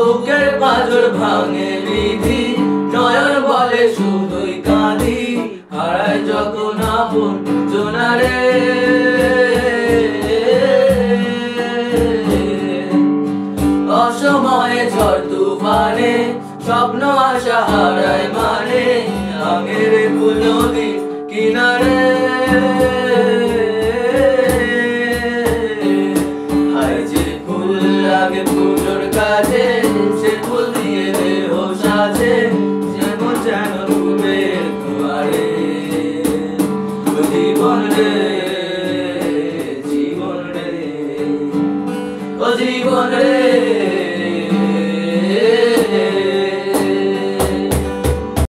বুকের পাঁজর ভাঙে বিধি, নয়ন বলে শুধুই কাঁদি, হারায় যখন আপন জোনারে। অসময়ে ঝড় তুফানে স্বপ্ন আশা হারায় মানে, আগের ফুল নদীর কিনারে।